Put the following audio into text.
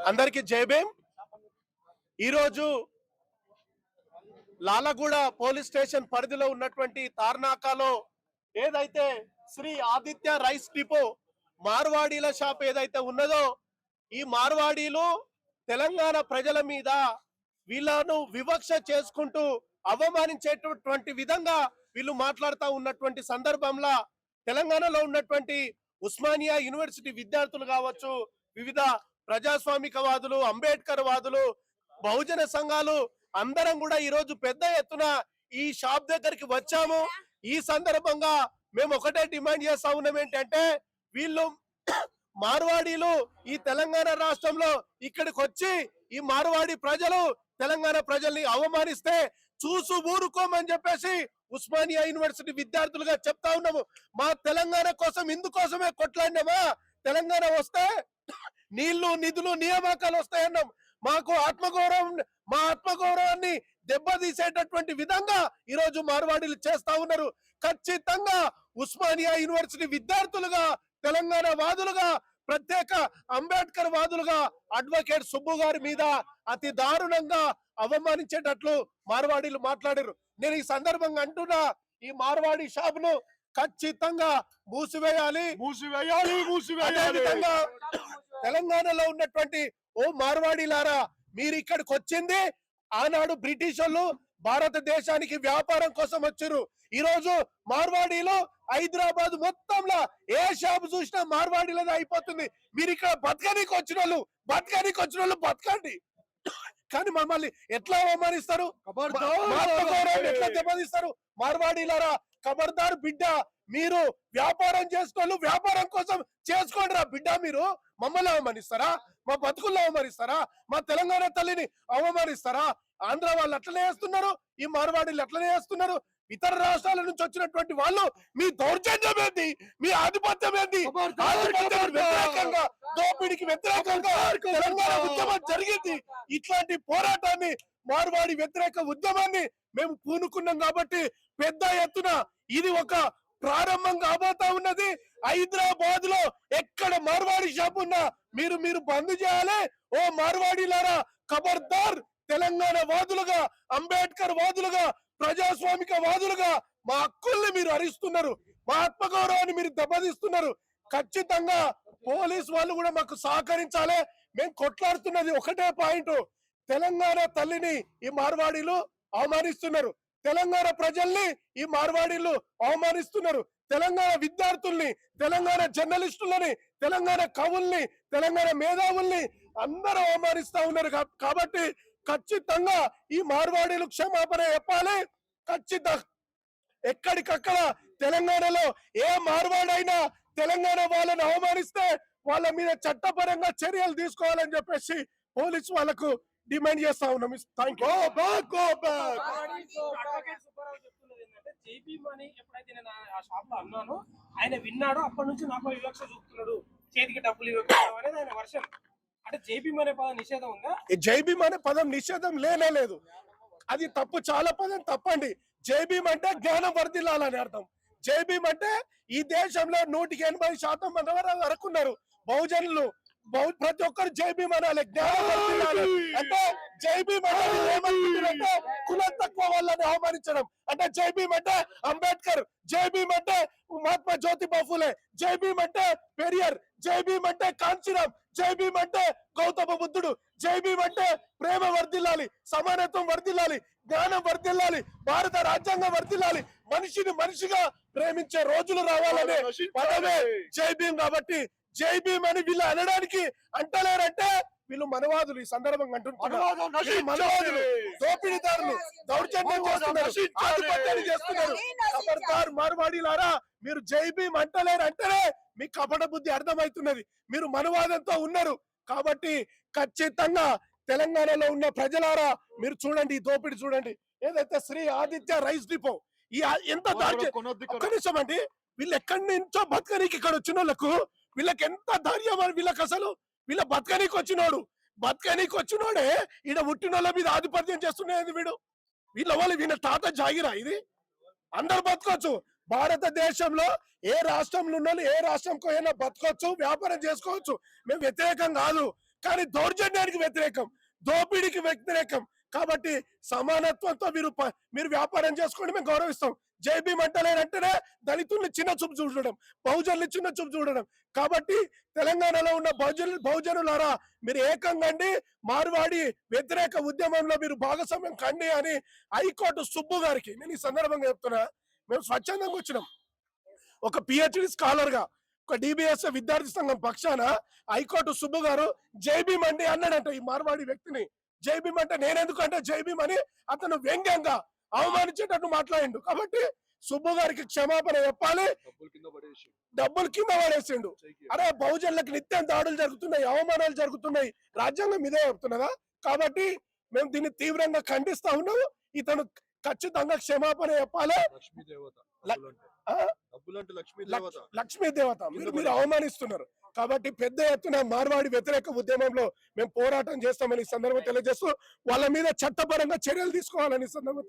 అందరికీ జై భీమ్. ఈరోజు లాలగూడ పోలీస్ స్టేషన్ పరిధిలో ఉన్నటువంటి తార్నాకాలో ఏదైతే శ్రీ ఆదిత్య రైస్ డిపో మార్వాడీల షాప్ ఏదైతే ఉన్నదో, ఈ మార్వాడీలు తెలంగాణ ప్రజల మీద వీళ్ళను వివక్ష చేసుకుంటూ అవమానించేటటువంటి విధంగా వీళ్ళు మాట్లాడుతూ ఉన్నటువంటి సందర్భంలో తెలంగాణలో ఉన్నటువంటి ఉస్మానియా యూనివర్సిటీ విద్యార్థులు కావచ్చు, వివిధ ప్రజాస్వామికవాదులు, అంబేద్కర్ వాదులు, బహుజన సంఘాలు అందరం కూడా ఈ రోజు పెద్ద ఎత్తున ఈ షాప్ దగ్గరికి వచ్చాము. ఈ సందర్భంగా మేము ఒకటే డిమాండ్ చేస్తా ఉన్నాం, ఏంటంటే వీళ్ళు మార్వాడీలు ఈ తెలంగాణ రాష్ట్రంలో ఇక్కడికి వచ్చి ఈ మార్వాడి ప్రజలు తెలంగాణ ప్రజల్ని అవమానిస్తే చూసు ఊరుకోమని చెప్పేసి ఉస్మానియా యూనివర్సిటీ విద్యార్థులుగా చెప్తా ఉన్నాము. మా తెలంగాణ కోసం ఇందుకోసమే కొట్లాడినామా, తెలంగాణ వస్తే నీళ్లు నిధులు నియామకాలు వస్తాయన్నాం. మాకు మా ఆత్మగౌరవాన్ని దెబ్బతీసేటటువంటి విధంగా ఈ రోజు మార్వాడీలు చేస్తా ఉన్నారు. ఖచ్చితంగా ఉస్మానియా యూనివర్సిటీ విద్యార్థులుగా, తెలంగాణ వాదులుగా, ప్రత్యేక అంబేద్కర్ వాదులుగా అడ్వకేట్ సుబ్బు గారి మీద అతి దారుణంగా అవమానించేటట్లు మార్వాడీలు మాట్లాడారు. నేను ఈ సందర్భంగా అంటున్నా, ఈ మార్వాడి షాప్ ను ఖచ్చితంగా మూసివేయాలి. అదేవిధంగా తెలంగాణలో ఉన్నటువంటి ఓ మార్వాడీలారా, మీరు ఇక్కడికి వచ్చింది ఆనాడు బ్రిటిష్ వాళ్ళు భారతదేశానికి వ్యాపారం కోసం వచ్చారు. ఈ రోజు మార్వాడీలు హైదరాబాద్ మొత్తంలో ఏ షాప్ చూసినా మార్వాడీలది అయిపోతుంది. మీరు ఇక్కడ బతకనికి వచ్చిన వాళ్ళు బతకండి, కానీ మమ్మల్ని ఎట్లా అవమానిస్తారు, ఎట్లా దెబ్బతీస్తారు? మార్వాడీలారా, ఖబర్దార్ బిడ్డ, మీరు వ్యాపారం చేసుకోవాలి, వ్యాపారం కోసం చేసుకోండి రా బిడ్డ. మీరు మమ్మల్ని అవమానిస్తారా? మా బతుకుల్లో అవమానిస్తారా? మా తెలంగాణ తల్లిని అవమానిస్తారా? ఆంధ్ర వాళ్ళు అట్లనే చేస్తున్నారు, ఈ మార్వాడీలు అట్లనే చేస్తున్నారు. ఇతర రాష్ట్రాల నుంచి వచ్చినటువంటి వాళ్ళు మీ దౌర్జన్యం ఏంది, మీ ఆధిపత్యం ఏంది? వ్యతిరేకంగా, దోపిడికి వ్యతిరేకంగా తెలంగాణ ఉద్యమం జరిగింది. ఇట్లాంటి పోరాటాన్ని, మార్వాడి వ్యతిరేక ఉద్యమాన్ని మేము పూనుకున్నాం కాబట్టి పెద్ద ఎత్తున ఇది ఒక ప్రారంభం కాబోతా ఉన్నది. హైదరాబాద్ లో ఎక్కడ మార్వాడి షాప్ ఉన్నా మీరు బంద్ చేయాలి. ఓ మార్వాడీలారా, ఖబర్దార్, తెలంగాణ వాదులుగా, అంబేద్కర్ వాదులుగా, ప్రజాస్వామిక వాదులుగా మా హక్కుల్ని మీరు హరిస్తున్నారు, మా ఆత్మగౌరవాన్ని మీరు దెబ్బతీస్తున్నారు. ఖచ్చితంగా పోలీస్ వాళ్ళు కూడా మాకు సహకరించాలి. మేము కొట్లాడుతున్నది ఒకటే పాయింట్, తెలంగాణ తల్లిని ఈ మార్వాడీలు అవమానిస్తున్నారు, తెలంగాణ ప్రజల్ని ఈ మార్వాడీలు అవమానిస్తున్నారు, తెలంగాణ విద్యార్థుల్ని, తెలంగాణ జర్నలిస్టులని, తెలంగాణ కవుల్ని, తెలంగాణ మేధావుల్ని అందరూ అవమానిస్తా ఉన్నారు. కాబట్టి ఖచ్చితంగా ఈ మార్వాడీలు క్షమాపణ చెప్పాలి. ఖచ్చితంగా ఎక్కడికక్కడ తెలంగాణలో ఏ మార్వాడైనా తెలంగాణ వాళ్ళని అవమానిస్తే వాళ్ళ మీద చట్టపరంగా చర్యలు తీసుకోవాలని చెప్పేసి పోలీసు వాళ్ళకు డిమాండ్ చేస్తా ఉన్నాం. ఆయన విన్నాడు, అప్పటి నుంచి నాకు వివక్ష చూపుతున్నాడు, చేతికి డబ్బులు ఇవ్వడం అనేది ఆయన వర్షన్. అంటే జైభీమ్ అనే పదం నిషేధం ఉందా? జైభీమ్ అనే పదం నిషేధం లేదు, అది తప్పు, చాలా పదం తప్పండి. జైభీమ్ అంటే జ్ఞానం వర్ధిల్లాలని అర్థం. జైభీమ్ అంటే ఈ దేశంలో 180% మంది వరకు ఉన్నారు బహుజనులు, ప్రతి ఒక్కరు జైభీమ్ అనాలి, జ్ఞానం వర్ధిల్లాలి. అంటే జైభీమ్ అంటే కుల తక్కువ వాళ్ళని అవమానించడం. అంటే జైభీమ్ అంటే అంబేద్కర్, జైభీమ్ అంటే మహాత్మా జ్యోతిబా ఫూలే, జైభీమ్ అంటే పెరియార్, జైభీమ్ అంటే కాంచీరామ్, జైభీమ్ అంటే గౌతమ బుద్ధుడు, జైభీమ్ అంటే ప్రేమ వర్ధిల్లాలి, సమానత్వం వర్ధిల్లాలి, జ్ఞానం వర్ధిల్లాలి, భారత రాజ్యాంగం వర్ధిల్లాలి, మనిషిని మనిషిగా ప్రేమించే రోజులు రావాలనే పదమే జైభీమ్. కాబట్టి జైభీమ్ అని వీళ్ళు అనడానికి అంటలేరంటే వీళ్ళు మనవాదులు. ఈ సందర్భంగా అంటున్నారు, దోపిడీదారులు, దౌర్జన్యం చేస్తున్నారు. ఖబర్దార్ మార్వాడీలారా, మీరు జైభీమ్ అంటలేరంటేనే మీ కపట బుద్ధి అర్థమవుతున్నది, మీరు మనవాదంతో ఉన్నారు. కాబట్టి ఖచ్చితంగా తెలంగాణలో ఉన్న ప్రజలారా మీరు చూడండి, ఈ దోపిడి చూడండి. ఏదైతే శ్రీ ఆదిత్య రైస్ డిపో, ఈ ఎంత ఒక్క నిమిషం అండి, వీళ్ళు ఎక్కడి నుంచో బతకనీకి ఇక్కడ వచ్చిన వాళ్ళకు వీళ్ళకి ఎంత ధైర్యం అని, వీళ్ళకి అసలు వీళ్ళ బతకనీకి వచ్చినోడే ఈడ పుట్టిన వాళ్ళ మీద ఆధిపత్యం చేస్తున్నది. వీళ్ళ వాళ్ళు వీళ్ళ తాత జాగిరా ఇది? అందరు బతకొచ్చు భారతదేశంలో, ఏ రాష్ట్రంలో ఉన్న ఏ రాష్ట్రంకో అయినా బతకొచ్చు, వ్యాపారం చేసుకోవచ్చు. మేము వ్యతిరేకం కాదు, కానీ దౌర్జన్యానికి వ్యతిరేకం, దోపిడీకి వ్యతిరేకం. కాబట్టి సమానత్వంతో మీరు వ్యాపారం చేసుకోండి, మేము గౌరవిస్తాం. జై భీమ్ అంటలేనంటేనే దళితుల్ని చిన్న చూపు చూడడం, బహుజనులు చిన్న చూపు చూడడం. కాబట్టి తెలంగాణలో ఉన్న బహుజనులారా మీరు ఏకంగా మార్వాడి వ్యతిరేక ఉద్యమంలో మీరు భాగస్వామ్యం కండి అని హైకోర్టు సుబ్బు గారికి నేను ఈ సందర్భంగా చెప్తున్నా. మేము స్వచ్ఛందంగా వచ్చినాం. ఒక పిహెచ్డి స్కాలర్ గా, ఒక డిబిఎస్ విద్యార్థి సంఘం పక్షాన హైకోర్టు సుబ్బు గారు జై భీమ్ అండి అన్నాడంట ఈ మార్వాడి వ్యక్తిని. జై భీమ్ అంటే నేనెందుకంటే జై భీమ్ అని అతను వ్యంగ్యంగా అవమానించేటట్టు మాట్లాడిండు. కాబట్టి సుబ్బు గారికి క్షమాపణ చెప్పాలి. డబ్బులు కింద పడేసిండు. అరే బహుజనులకు నిత్యం దాడులు జరుగుతున్నాయి, అవమానాలు జరుగుతున్నాయి, రాజ్యాంగం ఇదే చెప్తున్నదా? కాబట్టి మేము దీన్ని తీవ్రంగా ఖండిస్తా ఉన్నాము. ఇతను ఖచ్చితంగా క్షమాపణ చెప్పాలి. లక్ష్మీ దేవత మీరు అవమానిస్తున్నారు. కాబట్టి పెద్ద ఎత్తున మార్వాడి వ్యతిరేక ఉద్యమంలో మేము పోరాటం చేస్తామని సందర్భం తెలియజేస్తూ వాళ్ళ మీద చట్టపరంగా చర్యలు తీసుకోవాలని సందర్భం